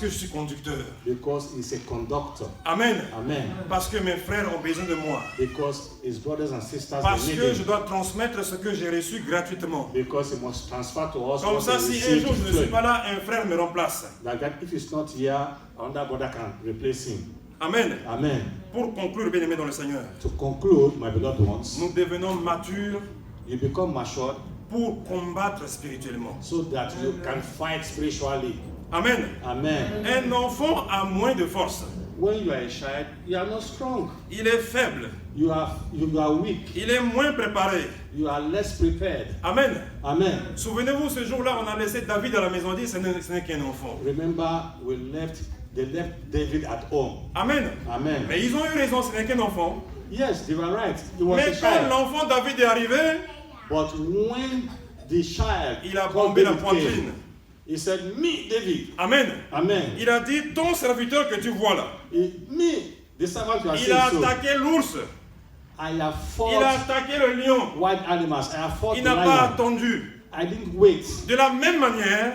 que je suis conducteur. Because he's a conductor. Amen. Amen. Parce que mes frères ont besoin de moi. Because his brothers and sisters Parce they need que him. je dois transmettre ce que j'ai reçu gratuitement. Because he must transfer to us Comme what ça, he si un received jour je ne suis free. pas là, un frère me remplace. Like that, if he's not here, another brother can replace him. Amen. Amen. Pour conclure, bien-aimés dans le Seigneur, To conclude, my beloved ones, nous devenons matures you become matured pour combattre spirituellement. so that you can fight spiritually. Amen. Amen. Un enfant a moins de force. When you are a child, you are not strong. Il est faible. You are weak. Il est moins préparé. You are less prepared. Amen. Amen. Souvenez-vous, ce jour-là, on a laissé David à la maison, on dit ce n'est qu'un enfant. Remember, they left David at home. Amen. Amen. Mais ils ont eu raison, ce n'est qu'un enfant. Yes, they were right. He was Mais a quand child. l'enfant David est arrivé, But when the child il a called bombé la David poitrine. came, he said, me, David. Amen. Amen. Il a dit, ton serviteur que tu vois là, Me, the servant you are il a saying so. attaqué l'ours, I have il a fought attaqué le lion, wild animals. I have fought il the n'a pas lion. attendu. I didn't wait. De la même manière,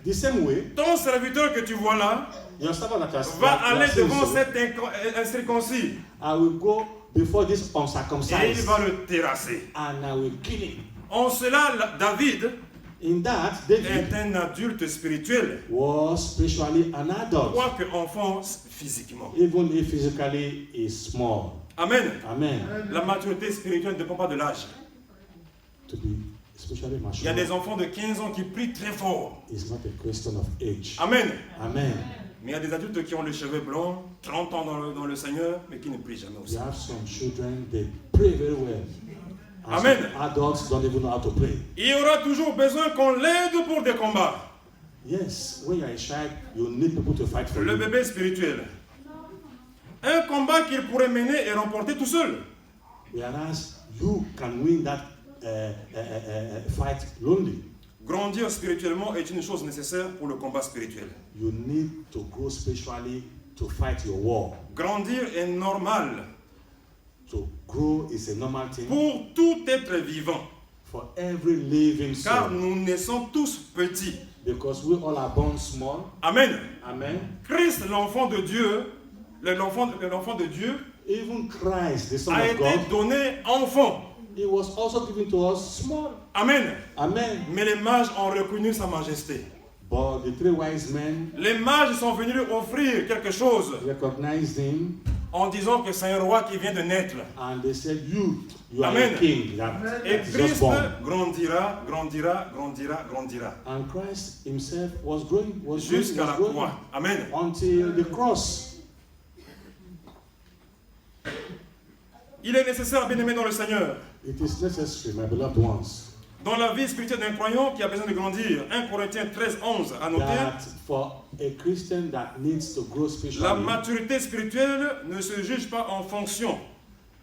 The same way, ton serviteur que tu vois là your servant that has va aller devant cet incirconcis I will go before this et il uncircumcised va le terrasser. and I will kill him. En cela, David In that, David est un adulte spirituel, was spiritually an adult, quoique enfant physiquement. even if physically is small. Amen. Amen. La maturité spirituelle ne dépend pas de l'âge. To be spiritually Il y a des mature enfants de 15 ans qui prient très fort. is not a question of age. Amen. Amen. Mais il y a des adultes qui ont les cheveux blancs, 30 ans dans le Seigneur, mais qui ne prient jamais aussi. You have some children, they pray very well. And Amen. some adults don't even know how to pray. Il y aura toujours besoin qu'on l'aide pour des combats. Yes, when you're a child, you need people to fight for Le you. bébé spirituel. Un combat qu'il pourrait mener et remporter tout seul. Whereas you can win that fight lonely. Grandir spirituellement est une chose nécessaire pour le combat spirituel. You need to grow spiritually to fight your war. Grandir est normal To grow is a normal thing pour tout être vivant, for every living car soul. nous naissons tous petits. Because we all are born small. Amen. Amen. Christ, l'enfant de Dieu, l'enfant de Dieu, Even Christ, the Son a of été God, donné enfant. he was also given to us small. Amen. Amen. Mais les mages ont reconnu sa majesté. But the three wise men Les mages sont venus lui offrir quelque chose recognized him en disant que c'est un roi qui vient de naître. and they said, you are Amen. a king that Et is just Christ born. grandira, grandira, grandira, grandira. And Christ himself was growing, Jusqu'à la croix. Amen. until the cross. Il est nécessaire, bien-aimé dans le Seigneur, It is necessary, my beloved ones, dans la vie spirituelle d'un croyant qui a besoin de grandir. 1 Corinthiens 13, 11 à noter. that for a Christian that needs to grow La spiritually, maturité spirituelle ne se juge pas en fonction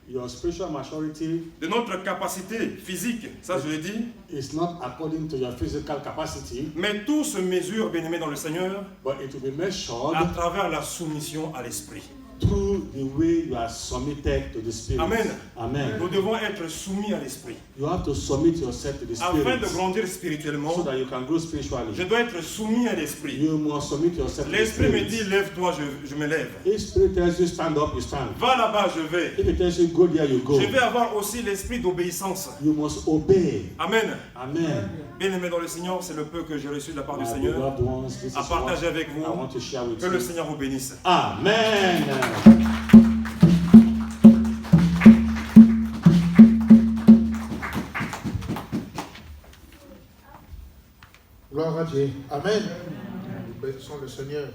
your spiritual maturity de notre capacité physique, ça je l'ai dit, is not according to your physical capacity, mais tout se mesure, bien-aimé dans le Seigneur, but it will be measured à travers la soumission à l'Esprit. through the way you are submitted to the Spirit. Amen. Amen. Nous devons être soumis à l'Esprit. You have to submit yourself to the Afin Spirit de grandir so spirituellement, that you can grow je spiritually. dois être soumis à l'Esprit. You must submit yourself to the L'Esprit me Spirit. dit, lève-toi, je me lève. If Spirit tells you stand up, you stand. Va là-bas, je vais. If it tells you go there, you go. Je vais avoir aussi l'esprit d'obéissance. You must obey. Amen. Amen. Bien-aimé dans le Seigneur, c'est le peu que j'ai reçu de la part du My Seigneur beloved ones, this is à what partager avec vous. I want to share with Que le you. Seigneur vous bénisse. Amen. Gloire à Dieu. Amen. Nous bénissons le Seigneur.